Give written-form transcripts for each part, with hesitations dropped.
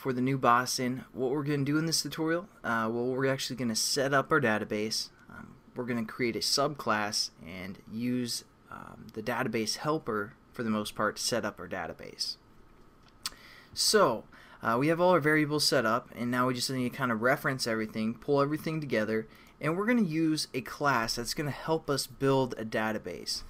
for the new Boston, what we're going to do in this tutorial, well, we're actually going to set up our database. We're going to create a subclass and use the database helper for the most part to set up our database. So we have all our variables set up, and now we just need to kind of reference everything, pull everything together, and we're going to use a class that's going to help us build a database.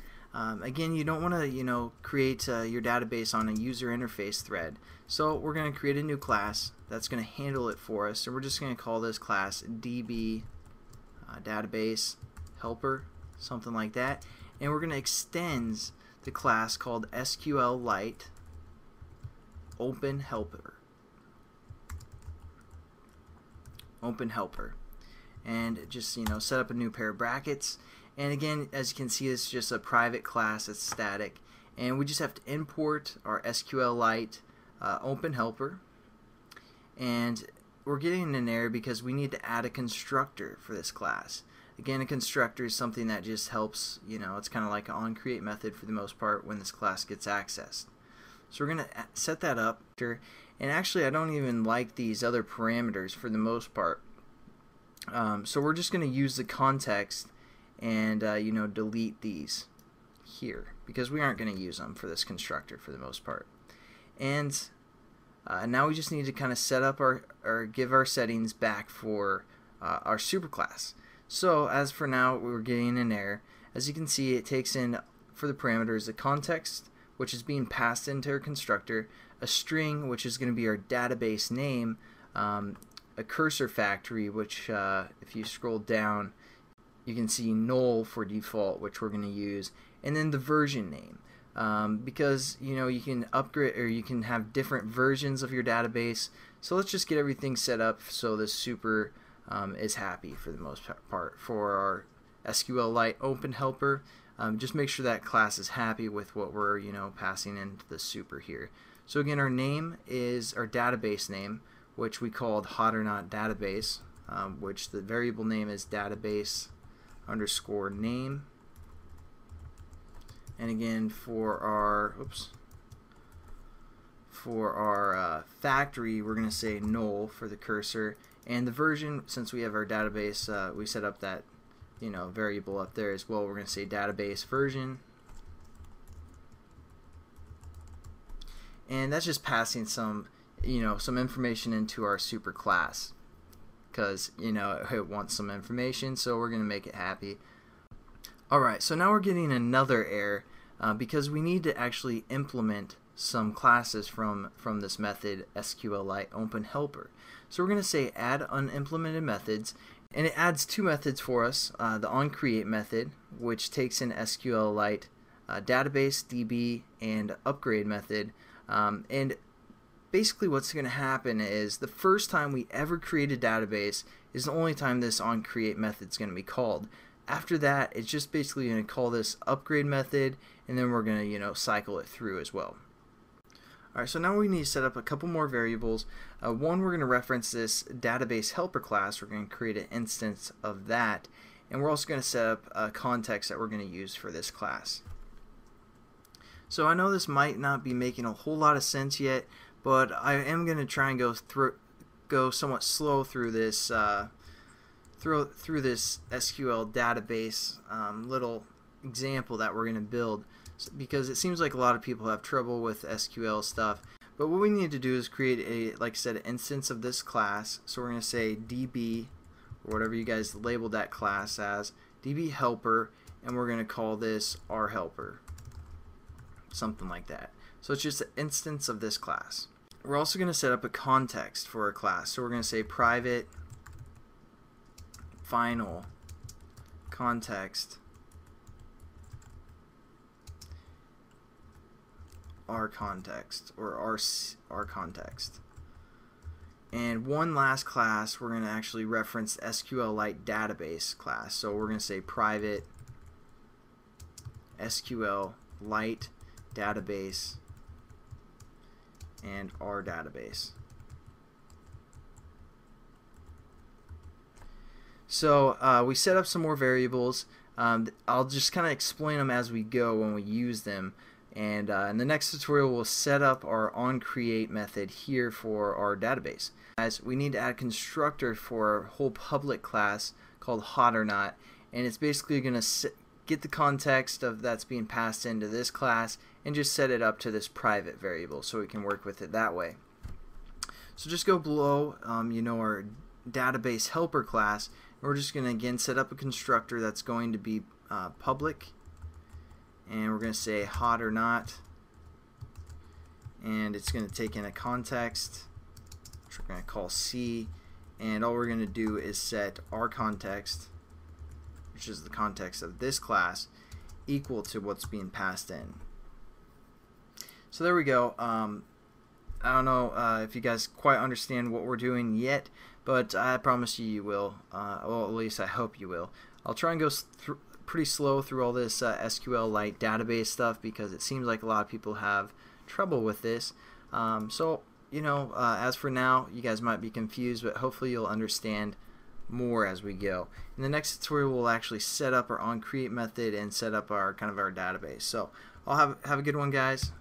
Again, you don't want to create your database on a user interface thread. So we're going to create a new class that's going to handle it for us. So we're just going to call this class DB database helper, something like that. And we're going to extend the class called SQLiteOpenHelper. And just set up a new pair of brackets. And again, as you can see, it's just a private class that's static, and we just have to import our SQLite open helper. And we're getting an error because we need to add a constructor for this class. Again, a constructor is something that just helps, it's kind of like an onCreate method for the most part when this class gets accessed. So we're going to set that up, and actually I don't even like these other parameters for the most part. So we're just going to use the context and delete these here because we aren't going to use them for this constructor for the most part. And now we just need to kind of set up or give our settings back for our superclass. So as for now, we're getting an error. As you can see, it takes in for the parameters the context, which is being passed into our constructor, a string, which is going to be our database name, a cursor factory, which if you scroll down, you can see null for default, which we're going to use, and then the version name, because you can upgrade or you can have different versions of your database. So let's just get everything set up so the super is happy for the most part for our SQLite open helper. Just make sure that class is happy with what we're passing into the super here. So again, our name is our database name, which we called hot or not database, which the variable name is database underscore name. And again, for our factory, we're going to say null for the cursor, and the version, since we have our database, we set up that variable up there as well. We're going to say database version, and that's just passing some some information into our super class, because it wants some information, so we're going to make it happy. Alright, so now we're getting another error because we need to actually implement some classes from this method SQLiteOpenHelper. So we're going to say add unimplemented methods, and it adds two methods for us, the onCreate method, which takes in SQLite database DB and upgrade method, and basically what's going to happen is the first time we ever create a database is the only time this onCreate method is going to be called. After that, it's just basically going to call this upgrade method, and then we're going to cycle it through as well. Alright, so now we need to set up a couple more variables. One, we're going to reference this database helper class. We're going to create an instance of that, and we're also going to set up a context that we're going to use for this class. So I know this might not be making a whole lot of sense yet, but I am going to try and go somewhat slow through this through this SQL database little example that we're going to build, because it seems like a lot of people have trouble with SQL stuff. But what we need to do is create a, like I said, an instance of this class. So we're going to say DB, or whatever you guys labeled that class as, DB helper, and we're going to call this our helper, something like that. So it's just an instance of this class. We're also going to set up a context for our class. So we're going to say private final context our context, or our context. And one last class, we're going to actually reference SQLite database class. So we're going to say private SQLite database and our database. So we set up some more variables. I'll just kind of explain them as we go when we use them. And in the next tutorial, we'll set up our onCreate method here for our database. As we need to add a constructor for our whole public class called hot or not, and it's basically going to get the context of that's being passed into this class and just set it up to this private variable so we can work with it that way. So just go below our database helper class, and we're just going to again set up a constructor that's going to be public, and we're going to say hot or not, and it's going to take in a context which we're going to call C, and all we're going to do is set our context, which is the context of this class, equal to what's being passed in. So there we go. I don't know if you guys quite understand what we're doing yet, but I promise you will. Well, at least I hope you will. I'll try and go pretty slow through all this SQLite database stuff because it seems like a lot of people have trouble with this. So as for now, you guys might be confused, but hopefully you'll understand more as we go. In the next tutorial, we'll actually set up our onCreate method and set up our our database. So I'll have a good one, guys.